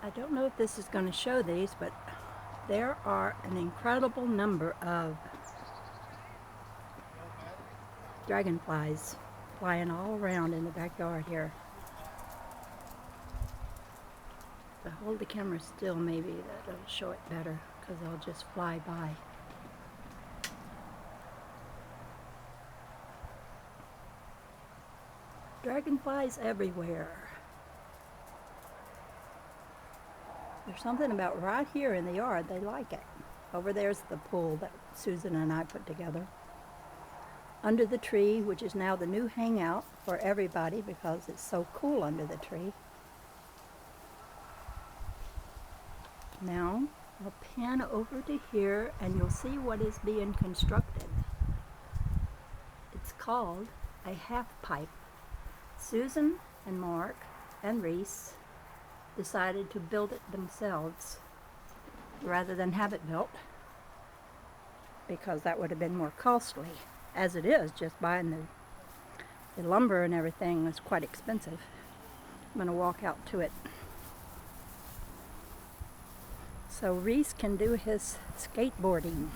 I don't know if this is going to show these, but there are an incredible number of dragonflies flying all around in the backyard here. If I hold the camera still, maybe that'll show it better, because they'll just fly by. Dragonflies everywhere. There's something about right here in the yard, they like it. Over there's the pool that Susan and I put together. Under the tree, which is now the new hangout for everybody because it's so cool under the tree. Now, I'll pan over to here and you'll see what is being constructed. It's called a half pipe. Susan and Mark and Reiss decided to build it themselves rather than have it built, because that would have been more costly. As it is, just buying the lumber and everything is quite expensive. I'm going to walk out to it so Reiss can do his skateboarding.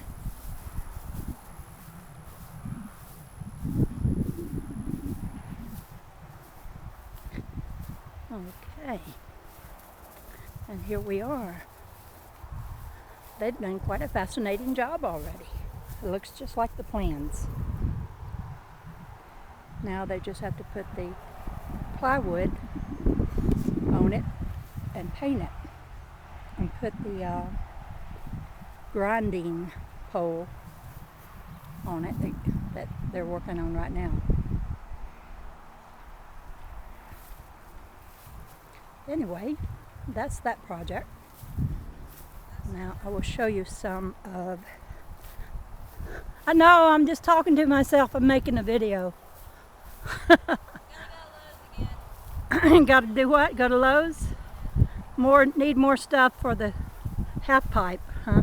Okay, and here we are. They've done quite a fascinating job already. It looks just like the plans. Now they just have to put the plywood on it and paint it, and put the grinding pole on it that they're working on right now. Anyway, that's that project. Now I will show you some of... I know, I'm just talking to myself. I'm making a video. Gotta do what? Go to Lowe's? Need more stuff for the half pipe, huh?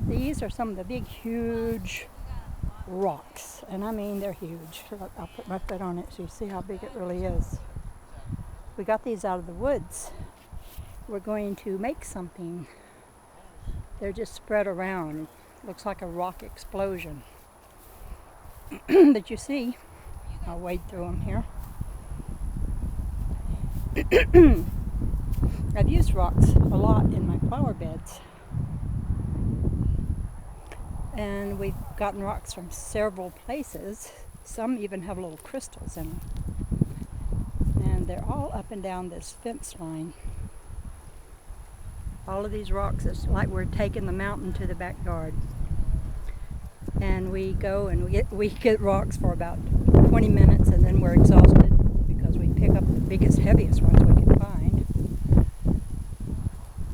These are some of the big, huge rocks. And I mean, they're huge. Look, I'll put my foot on it so you see how big it really is. We got these out of the woods. We're going to make something. They're just spread around. Looks like a rock explosion. But you see, I'll wade through them here. I've used rocks a lot in my flower beds. And we've gotten rocks from several places. Some even have little crystals in them. And they're all up and down this fence line. All of these rocks, it's like we're taking the mountain to the backyard. And we go and we get rocks for about 20 minutes and then we're exhausted because we pick up the biggest, heaviest ones we can find.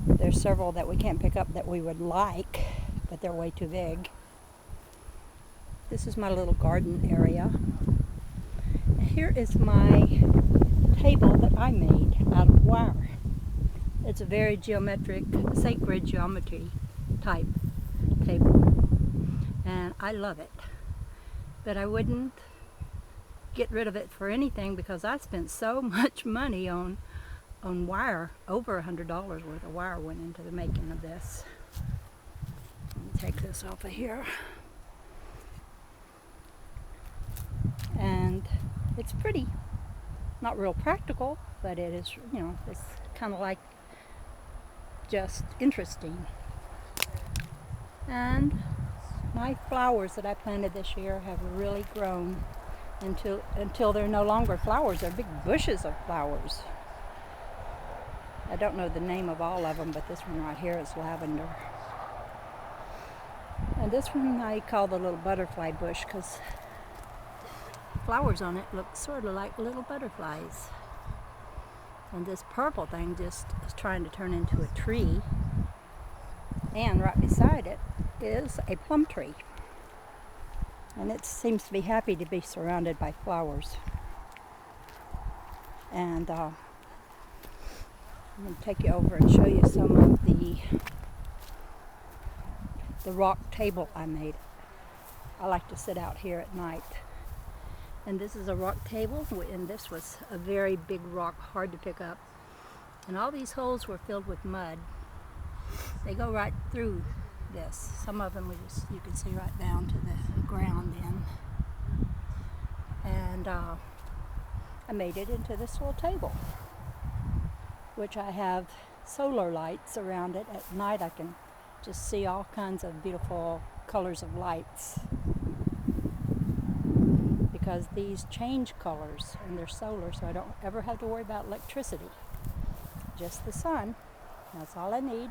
There's several that we can't pick up that we would like, but they're way too big. This is my little garden area. And here is my table that I made out of wire. It's a very geometric, sacred geometry type table. And I love it. But I wouldn't get rid of it for anything because I spent so much money on wire. Over $100 worth of wire went into the making of this. Let me take this off of here. And it's pretty. Not real practical, but it is, you know, it's kind of like just interesting. And my flowers that I planted this year have really grown until they're no longer flowers. They're big bushes of flowers. I don't know the name of all of them, but this one right here is lavender. And this one I call the little butterfly bush because flowers on it look sort of like little butterflies. And this purple thing just is trying to turn into a tree. And right beside it is a plum tree. And it seems to be happy to be surrounded by flowers. And I'm going to take you over and show you some of the rock table I made. I like to sit out here at night. And this is a rock table, and this was a very big rock, hard to pick up. And all these holes were filled with mud. They go right through this. Some of them you can see right down to the ground in. And I made it into this little table, which I have solar lights around it. At night I can just see all kinds of beautiful colors of lights, because these change colors and they're solar, so I don't ever have to worry about electricity. Just the sun. That's all I need.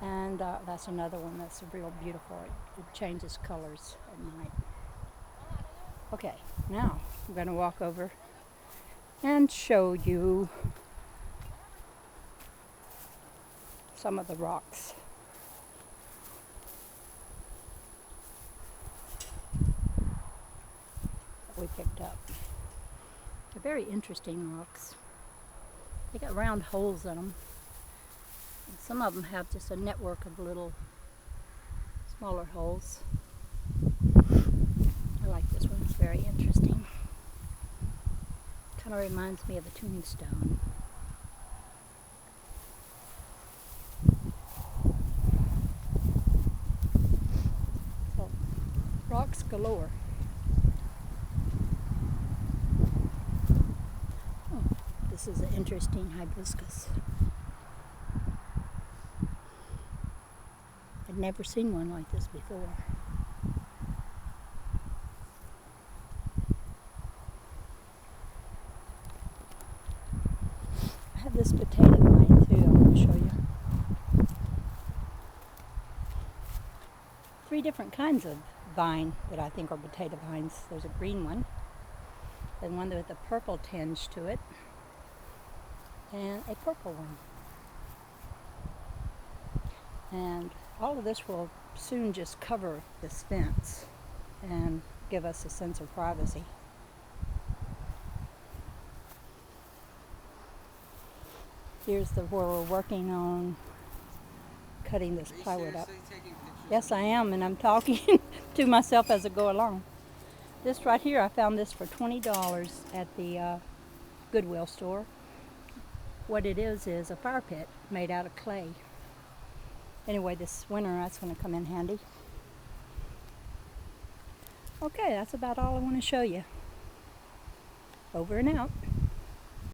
And that's another one that's real beautiful. It changes colors at night. Okay, now I'm going to walk over and show you some of the rocks. That we picked up. They're very interesting rocks. They got round holes in them. And some of them have just a network of little smaller holes. I like this one, it's very interesting. Kind of reminds me of a tombstone. So, rocks galore. Oh, this is an interesting hibiscus. I'd never seen one like this before. I have this potato vine too, I'm going to show you. 3 different kinds of vine that I think are potato vines. There's a green one, and one with a purple tinge to it, and a purple one. And all of this will soon just cover this fence and give us a sense of privacy. Here's where we're working on cutting this plywood up. Yes, I am, and I'm talking to myself as I go along. This right here, I found this for $20 at the Goodwill store. What it is a fire pit made out of clay. Anyway, this winter that's going to come in handy. Okay, that's about all I want to show you. Over and out.